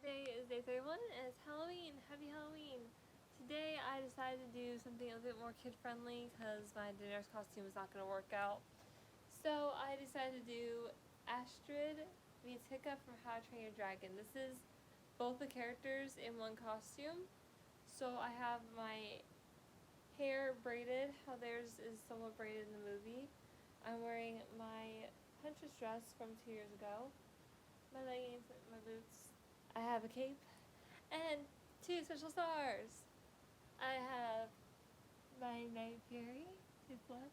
Today is day 31 and it's Halloween. Happy Halloween! Today I decided to do something a bit more kid friendly because my dinner's costume is not going to work out. So I decided to do Astrid meets Hiccup from How to Train Your Dragon. This is both the characters in one costume. So I have my hair braided, how theirs is somewhat braided in the movie. I'm wearing my Pinterest dress from 2 years ago, my leggings, my boots. I have a cape and two special stars. I have my Night Fury, Toothless,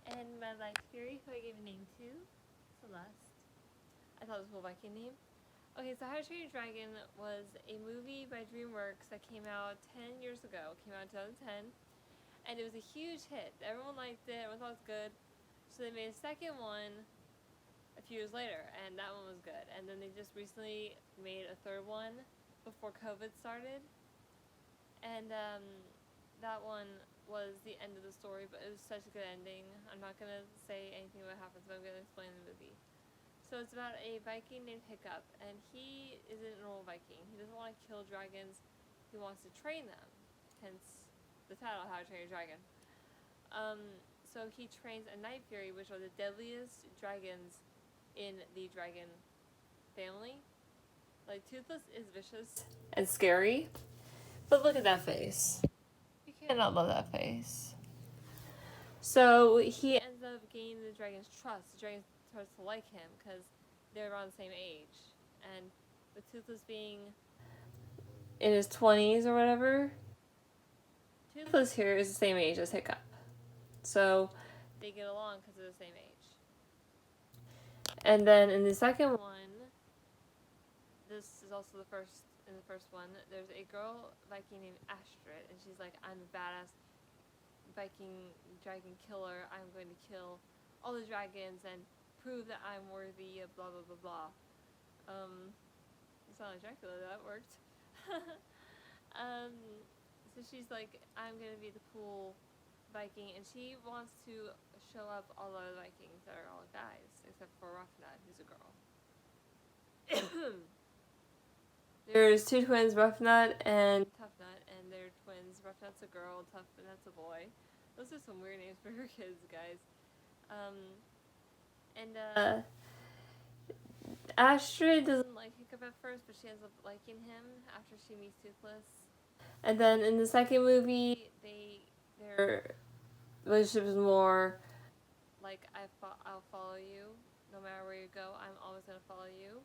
and my Light Fury, who I gave a name to, Celeste. I thought it was a cool Viking name. Okay, so How to Train Your Dragon was a movie by DreamWorks that came out 10 years ago. It came out in 2010, and it was a huge hit. Everyone liked it, everyone thought it was good. So they made a second one a few years later, and that one was good. And then they just recently made a third one before COVID started, and that one was the end of the story, but it was such a good ending. I'm not going to say anything about what happens, but I'm going to explain the movie. So it's about a Viking named Hiccup, and he isn't a normal Viking. He doesn't want to kill dragons, he wants to train them, hence the title, How to Train Your Dragon. So he trains a Night Fury, which are the deadliest dragons in the dragon family. Like, Toothless is vicious and scary, but look at that face. You cannot love that face. So he ends up gaining the dragon's trust. The dragon starts to like him because they're around the same age. And with Toothless being in his 20s or whatever, Toothless here is the same age as Hiccup. So they get along because they're the same age. And then in the second one, this is also the first one, there's a girl Viking named Astrid, and she's like, I'm a badass Viking dragon killer. I'm going to kill all the dragons and prove that I'm worthy of blah blah blah blah. You sound like Dracula, that worked. So she's like, I'm gonna be the cool Viking, and she wants to show up all the other Vikings that are all guys, except for Roughnut, who's a girl. There's two twins, Roughnut and Toughnut, and they're twins. Roughnut's a girl, Toughnut's a boy. Those are some weird names for her kids, guys. Astrid doesn't like Hiccup at first, but she ends up liking him after she meets Toothless. And then in the second movie, their relationship is more like, I'll follow you. No matter where you go, I'm always going to follow you.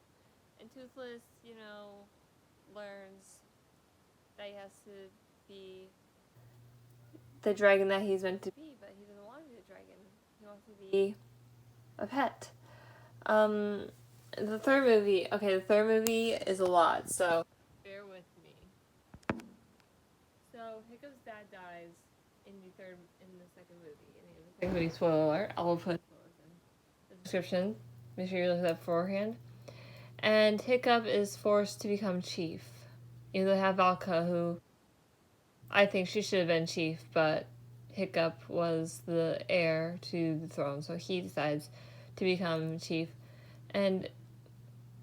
And Toothless, learns that he has to be the dragon that he's meant to be, but he doesn't want to be a dragon. He wants to be a pet. The third movie is a lot, so bear with me. So Hiccup's dad dies in the second movie. In the second movie, spoiler alert. I will put spoilers in the description. Make sure you look at that beforehand. And Hiccup is forced to become chief. You know, they have Valka, who I think she should have been chief, but Hiccup was the heir to the throne, so he decides to become chief. And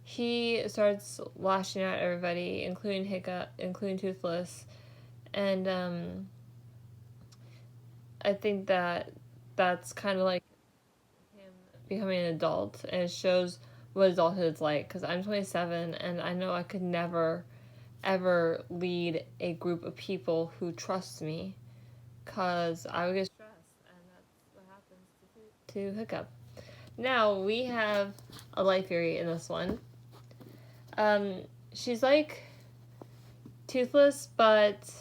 he starts lashing out everybody, including Hiccup, including Toothless. And I think that's kind of like him becoming an adult, and it shows what adulthood is like, because I'm 27, and I know I could never ever lead a group of people who trust me, because I would get stressed, and that's what happens to Hiccup. Now we have a Light Fury in this one. She's like Toothless, but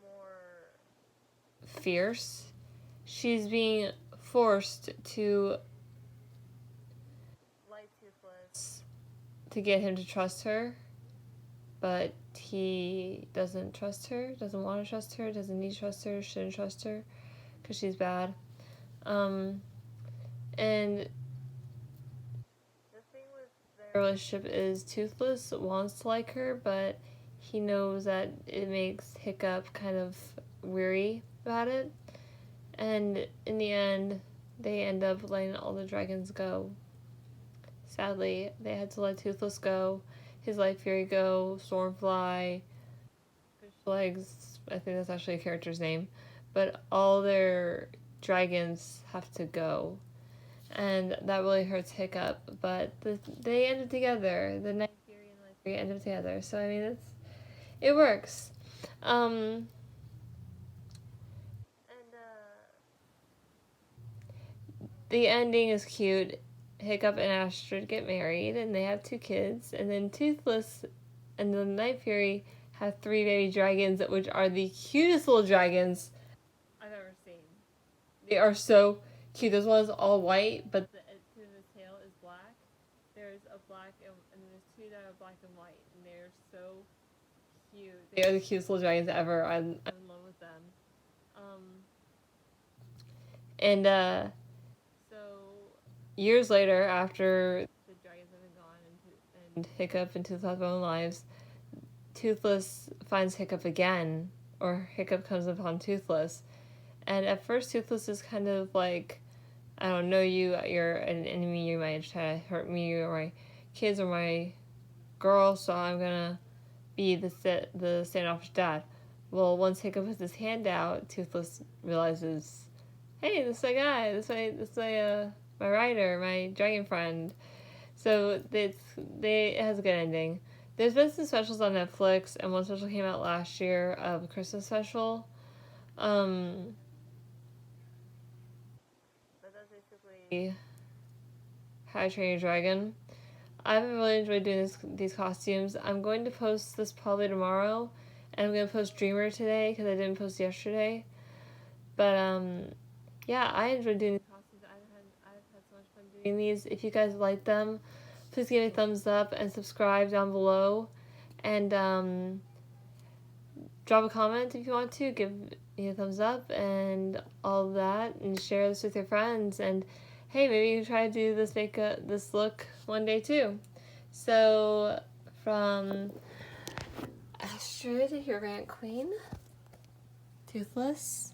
more fierce. She's being forced to like Toothless to get him to trust her, but he doesn't trust her, doesn't want to trust her, doesn't need to trust her, shouldn't trust her, because she's bad. And the thing with their relationship is Toothless wants to like her, but he knows that it makes Hiccup kind of weary about it. And in the end, they end up letting all the dragons go. sadly, they had to let Toothless go, his Light Fury go, Stormfly, Fish Legs, I think that's actually a character's name, but all their dragons have to go. And that really hurts Hiccup, but they ended together. The Night Fury and the Light Fury ended together, so I mean, it works. And the ending is cute. Hiccup and Astrid get married, and they have 2 kids, and then Toothless and the Night Fury have 3 baby dragons, which are the cutest little dragons I've ever seen. They are so cute. This one is all white, but the tip of the tail is black. There's a black and there's 2 that are black and white, and they're so cute. They are the cutest little dragons ever. I'm in love with them. And so years later, after the dragons have been gone and Hiccup and Toothless have their own lives, Toothless finds Hiccup again, or Hiccup comes upon Toothless. And at first, Toothless is kind of like, I don't know you, you're an enemy, you might try to hurt me, or my kids, or my girl, so I'm gonna be the standoffish dad. Well, once Hiccup puts his hand out, Toothless realizes, hey, this is my guy, this is my rider, my dragon friend. So it has a good ending. There's been some specials on Netflix, and one special came out last year, a Christmas special. But that's basically How to Train Your Dragon. I've really enjoyed doing these costumes. I'm going to post this probably tomorrow, and I'm going to post Dreamer today because I didn't post yesterday. But yeah, I enjoyed doing these costumes. I've had so much fun doing these. If you guys like them, please give me a thumbs up and subscribe down below. And drop a comment if you want to. Give me a thumbs up and all of that. And share this with your friends. And hey, maybe you can try to do this look one day too. So, from Astrid, your Rant Queen, Toothless,